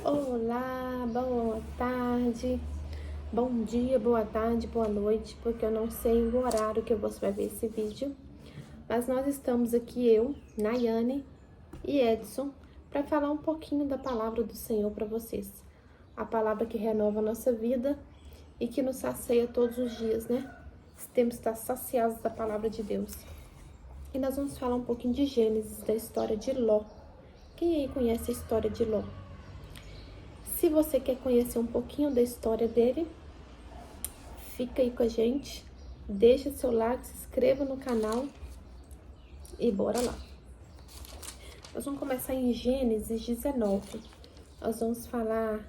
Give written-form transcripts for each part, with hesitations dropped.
Olá, boa tarde, bom dia, boa tarde, boa noite, porque eu não sei o horário que você vai ver esse vídeo, mas nós estamos aqui, eu, Nayane e Edson, para falar um pouquinho da palavra do Senhor para vocês. A palavra que renova a nossa vida e que nos sacia todos os dias, né? Temos que estar saciados da palavra de Deus. E nós vamos falar um pouquinho de Gênesis, da história de Ló. Quem aí conhece a história de Ló? Se você quer conhecer um pouquinho da história dele, fica aí com a gente, deixa seu like, se inscreva no canal e bora lá. Nós vamos começar em Gênesis 19. Nós vamos falar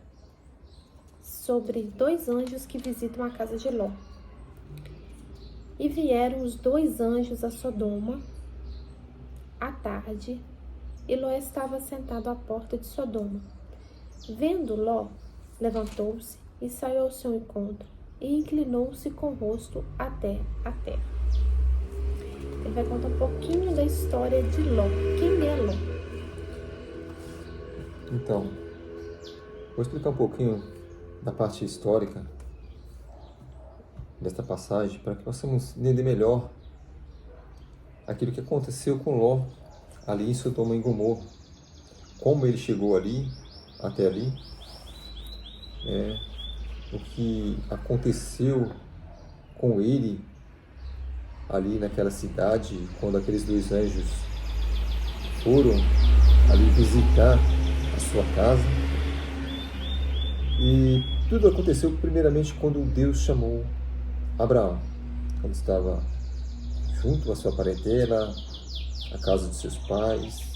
sobre 2 anjos que visitam a casa de Ló. E vieram os 2 anjos a Sodoma à tarde, e Ló estava sentado à porta de Sodoma. Vendo Ló, levantou-se e saiu ao seu encontro, e inclinou-se com o rosto até a terra. Ele vai contar um pouquinho da história de Ló. Quem é Ló? Então, vou explicar um pouquinho da parte histórica desta passagem para que possamos entender melhor aquilo que aconteceu com Ló ali em Sodoma e Gomorra, como ele chegou ali, até ali, o que aconteceu com ele ali naquela cidade, quando aqueles 2 anjos foram ali visitar a sua casa. E tudo aconteceu primeiramente quando Deus chamou Abraão, quando estava junto à sua parentela, à casa de seus pais.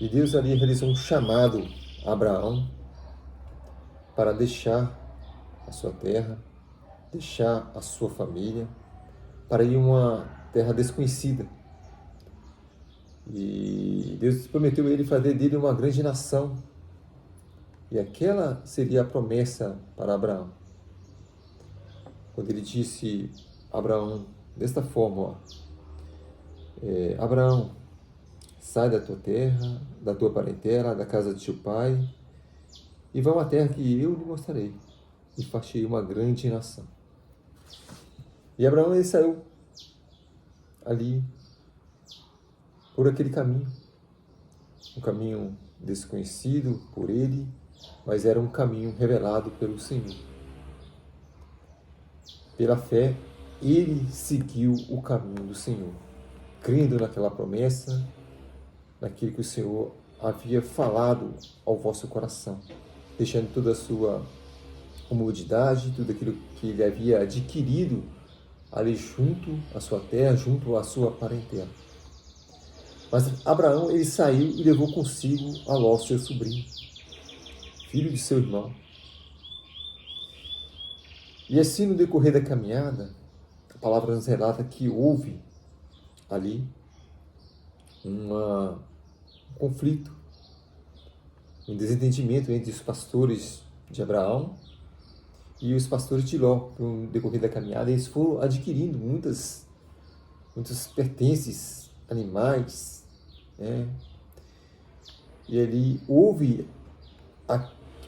E Deus ali realizou um chamado a Abraão para deixar a sua terra, deixar a sua família, para ir a uma terra desconhecida. E Deus prometeu a ele fazer dele uma grande nação. E aquela seria a promessa para Abraão. Quando ele disse a Abraão desta forma, Abraão, sai da tua terra, da tua parentela, da casa de teu pai, e vá a uma terra que eu lhe mostrarei, e farei uma grande nação. E Abraão ele saiu ali por aquele caminho, um caminho desconhecido por ele, mas era um caminho revelado pelo Senhor. Pela fé, ele seguiu o caminho do Senhor, crendo naquela promessa, naquilo que o Senhor havia falado ao vosso coração, deixando toda a sua comodidade, tudo aquilo que ele havia adquirido ali junto à sua terra, junto à sua parentela. Mas Abraão, ele saiu e levou consigo a Ló, seu sobrinho, filho de seu irmão. E assim, no decorrer da caminhada, a palavra nos relata que houve ali um conflito, um desentendimento entre os pastores de Abraão e os pastores de Ló. No decorrer da caminhada, eles foram adquirindo muitos pertences, animais, E ali houve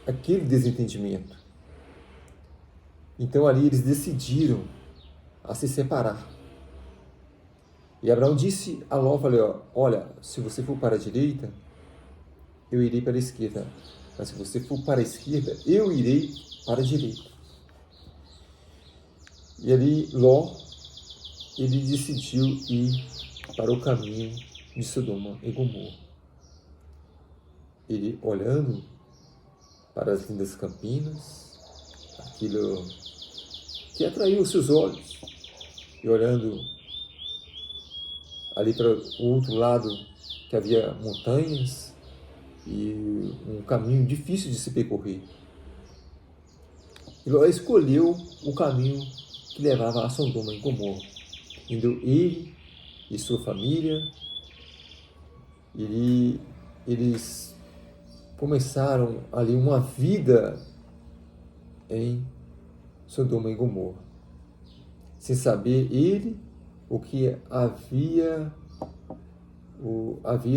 aquele desentendimento. Então ali eles decidiram a se separar. E Abraão disse a Ló, olha, se você for para a direita, eu irei para a esquerda. Mas se você for para a esquerda, eu irei para a direita. E ali Ló, ele decidiu ir para o caminho de Sodoma e Gomorra. Ele olhando para as lindas campinas, aquilo que atraiu os seus olhos, e olhando ali para o outro lado, que havia montanhas e um caminho difícil de se percorrer. E Ló escolheu o caminho que levava a Sodoma e Gomorra, indo ele e sua família. Eles começaram ali uma vida em Sodoma e Gomorra, sem saber ele o que havia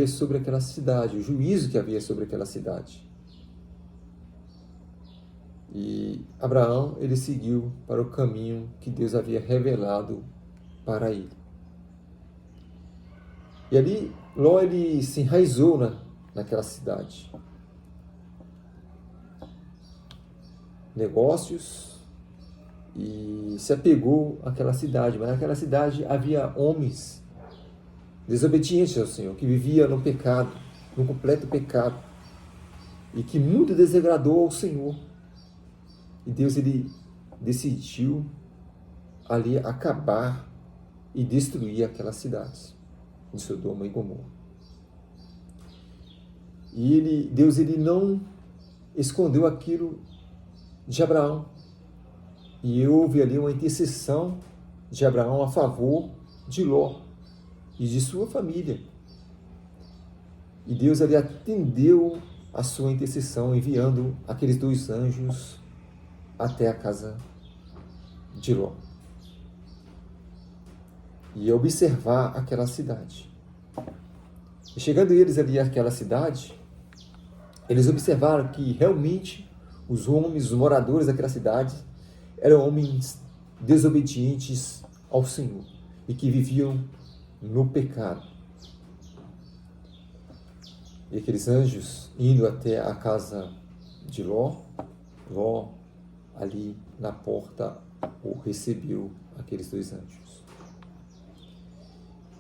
sobre aquela cidade, o juízo que havia sobre aquela cidade. E Abraão, ele seguiu para o caminho que Deus havia revelado para ele. E ali, Ló, ele se enraizou naquela cidade. Negócios, e se apegou àquela cidade. Mas naquela cidade havia homens desobedientes ao Senhor, que viviam no pecado, no completo pecado, e que muito desagradou ao Senhor. E Deus, ele decidiu ali acabar e destruir aquelas cidades de Sodoma e Gomorra. E Deus, ele não escondeu aquilo de Abraão. E houve ali uma intercessão de Abraão a favor de Ló e de sua família. E Deus ali atendeu a sua intercessão, enviando aqueles 2 anjos até a casa de Ló. E observar aquela cidade. E chegando eles ali àquela cidade, eles observaram que realmente os homens, os moradores daquela cidade, eram homens desobedientes ao Senhor e que viviam no pecado. E aqueles anjos indo até a casa de Ló, Ló ali na porta o recebeu, aqueles 2 anjos.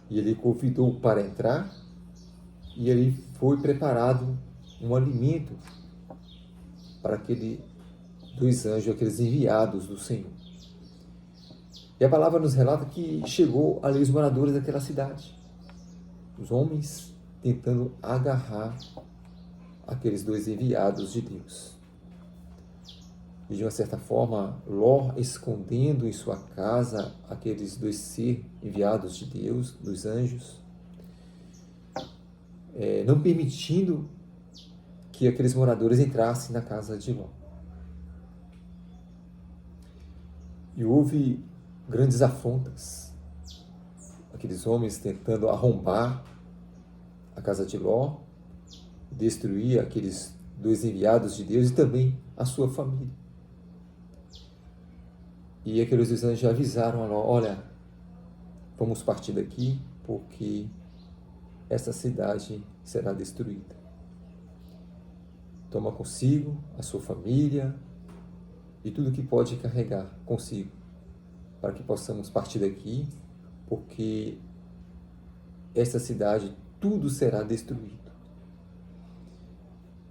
E ele convidou para entrar, e ali foi preparado um alimento para aqueles 2 anjos, aqueles enviados do Senhor. E a palavra nos relata que chegou ali os moradores daquela cidade, os homens tentando agarrar aqueles 2 enviados de Deus. E de uma certa forma, Ló escondendo em sua casa aqueles 2 seres enviados de Deus, dos anjos, não permitindo que aqueles moradores entrassem na casa de Ló. E houve grandes afrontas, aqueles homens tentando arrombar a casa de Ló, destruir aqueles 2 enviados de Deus e também a sua família. E aqueles 2 anjos avisaram a Ló: olha, vamos partir daqui porque essa cidade será destruída. Toma consigo a sua família e tudo que pode carregar consigo, para que possamos partir daqui, porque essa cidade, tudo será destruído.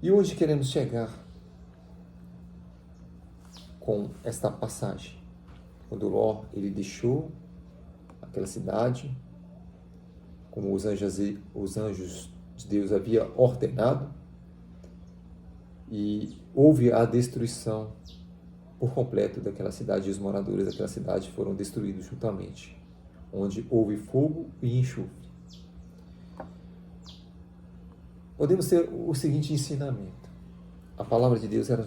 E onde queremos chegar com esta passagem? Quando Ló, ele deixou aquela cidade, como os anjos de Deus havia ordenado, e houve a destruição por completo daquela cidade, e os moradores daquela cidade foram destruídos juntamente, onde houve fogo e enxofre. Podemos ter o seguinte ensinamento. A palavra de Deus, ela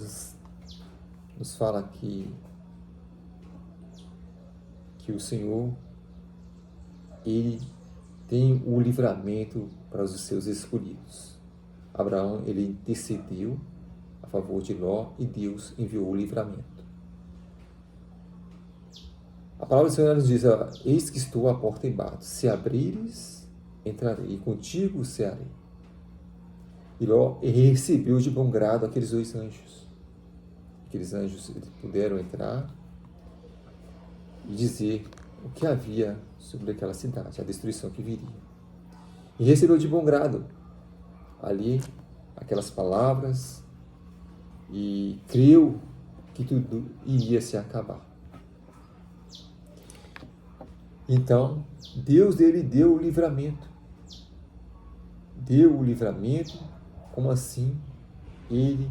nos fala que o Senhor, ele tem o livramento para os seus escolhidos. Abraão, ele intercedeu a favor de Ló e Deus enviou o livramento. A palavra do Senhor nos diz: eis que estou à porta e bato, se abrires, entrarei, e contigo cearei. E Ló recebeu de bom grado aqueles 2 anjos. Aqueles anjos, eles puderam entrar e dizer o que havia sobre aquela cidade, a destruição que viria. E recebeu de bom grado ali aquelas palavras e creu que tudo iria se acabar. Então, Deus dele deu o livramento. Deu o livramento, como assim ele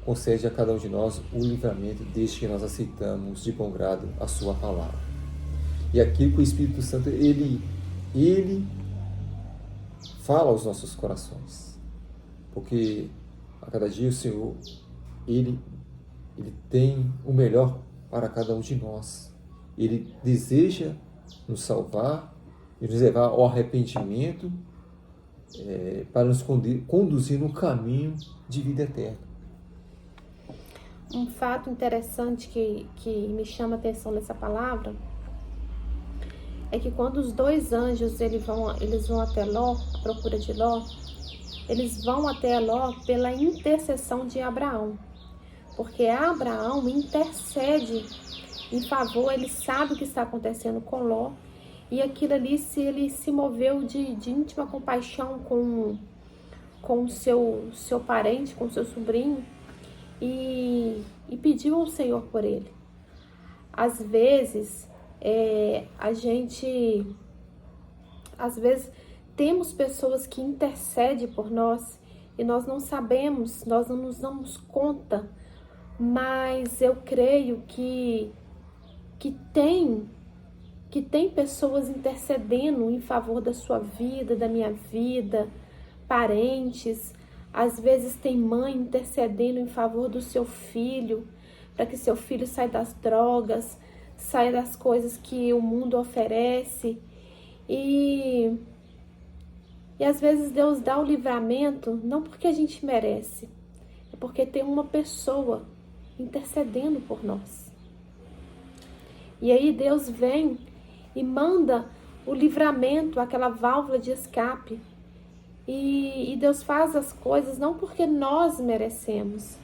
concede a cada um de nós o livramento desde que nós aceitamos de bom grado a sua palavra. E aqui que o Espírito Santo, ele fala aos nossos corações. Porque a cada dia o Senhor, ele tem o melhor para cada um de nós. Ele deseja nos salvar e nos levar ao arrependimento, para nos conduzir no caminho de vida eterna. um fato interessante que me chama a atenção nessa palavra é que quando os dois anjos eles vão até Ló, à procura de Ló, eles vão até Ló pela intercessão de Abraão. Porque Abraão intercede em favor, ele sabe o que está acontecendo com Ló, e aquilo ali ele se moveu de íntima compaixão com o seu parente, com o seu sobrinho, e pediu ao Senhor por ele. Às vezes, temos pessoas que intercedem por nós e nós não sabemos, nós não nos damos conta, mas eu creio que tem pessoas intercedendo em favor da sua vida, da minha vida, parentes. Às vezes tem mãe intercedendo em favor do seu filho, para que seu filho saia das drogas, saia das coisas que o mundo oferece. E às vezes Deus dá o livramento, não porque a gente merece, é porque tem uma pessoa intercedendo por nós. E aí Deus vem e manda o livramento, aquela válvula de escape. E Deus faz as coisas não porque nós merecemos,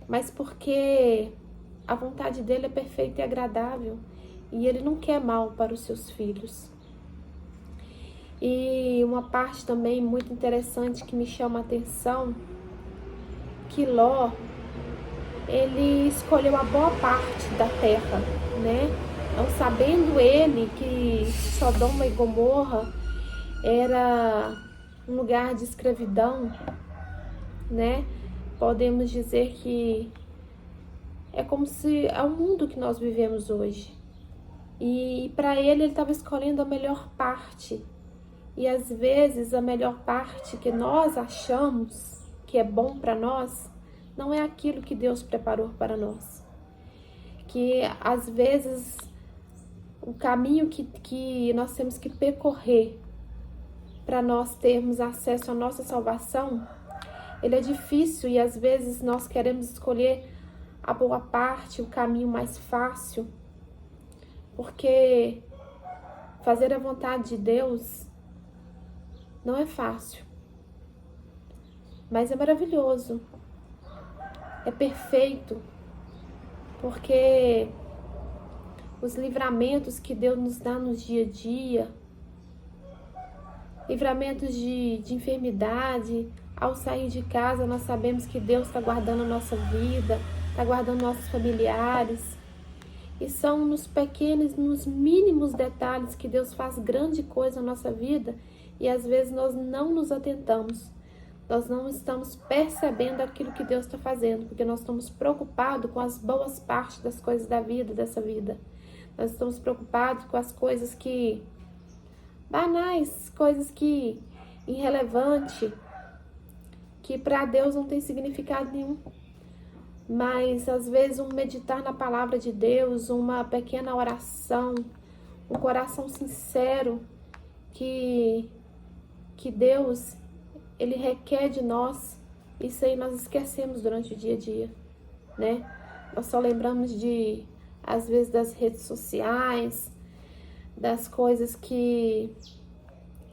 mas porque a vontade dele é perfeita e agradável. E ele não quer mal para os seus filhos. E uma parte também muito interessante que me chama a atenção, que Ló, ele escolheu a boa parte da terra, né? Então, sabendo ele que Sodoma e Gomorra era um lugar de escravidão, né? Podemos dizer que é como se é o mundo que nós vivemos hoje. E para ele estava escolhendo a melhor parte. E às vezes a melhor parte que nós achamos que é bom para nós, não é aquilo que Deus preparou para nós. Que às vezes o caminho que nós temos que percorrer para nós termos acesso à nossa salvação, ele é difícil e às vezes nós queremos escolher a boa parte, o caminho mais fácil, porque fazer a vontade de Deus não é fácil, mas é maravilhoso, é perfeito, porque os livramentos que Deus nos dá no dia a dia, livramentos de enfermidade, ao sair de casa nós sabemos que Deus está guardando a nossa vida, está guardando nossos familiares, e são nos pequenos, nos mínimos detalhes que Deus faz grande coisa na nossa vida, e às vezes nós não nos atentamos, nós não estamos percebendo aquilo que Deus está fazendo, porque nós estamos preocupados com as boas partes das coisas da vida, dessa vida. Nós estamos preocupados com as coisas que banais, coisas que irrelevante, que para Deus não tem significado nenhum. Mas às vezes um meditar na palavra de Deus, uma pequena oração, um coração sincero que Deus ele requer de nós, isso aí nós esquecemos durante o dia a dia, né? Nós só lembramos às vezes das redes sociais, das coisas que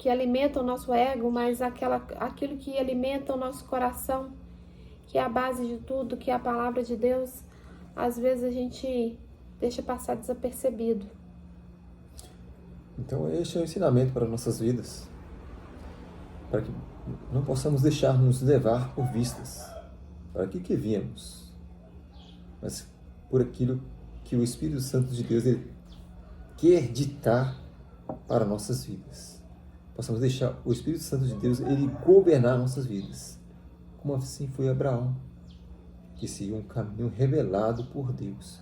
alimentam o nosso ego, mas aquilo que alimenta o nosso coração, que é a base de tudo, que é a palavra de Deus, às vezes a gente deixa passar desapercebido. Então este é um ensinamento para nossas vidas, para que não possamos deixar-nos levar por vistas, para que viemos, mas por aquilo que o Espírito Santo de Deus ele quer ditar para nossas vidas. Possamos deixar o Espírito Santo de Deus ele governar nossas vidas, como assim foi Abraão, que seguiu um caminho revelado por Deus.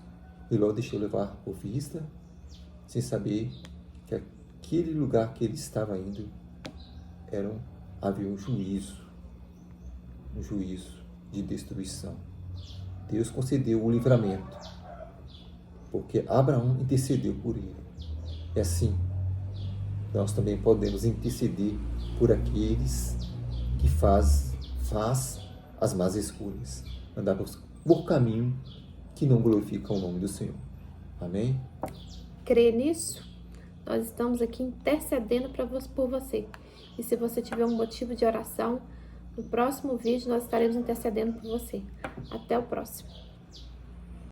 E logo deixou levar por vista, sem saber que aquele lugar que ele estava indo havia um juízo de destruição. Deus concedeu o livramento, porque Abraão intercedeu por ele. E assim, nós também podemos interceder por aqueles que faz as más escolhas. por caminho que não glorifica o nome do Senhor. Amém? Crê nisso? Nós estamos aqui intercedendo por você. E se você tiver um motivo de oração, no próximo vídeo nós estaremos intercedendo por você. Até o próximo.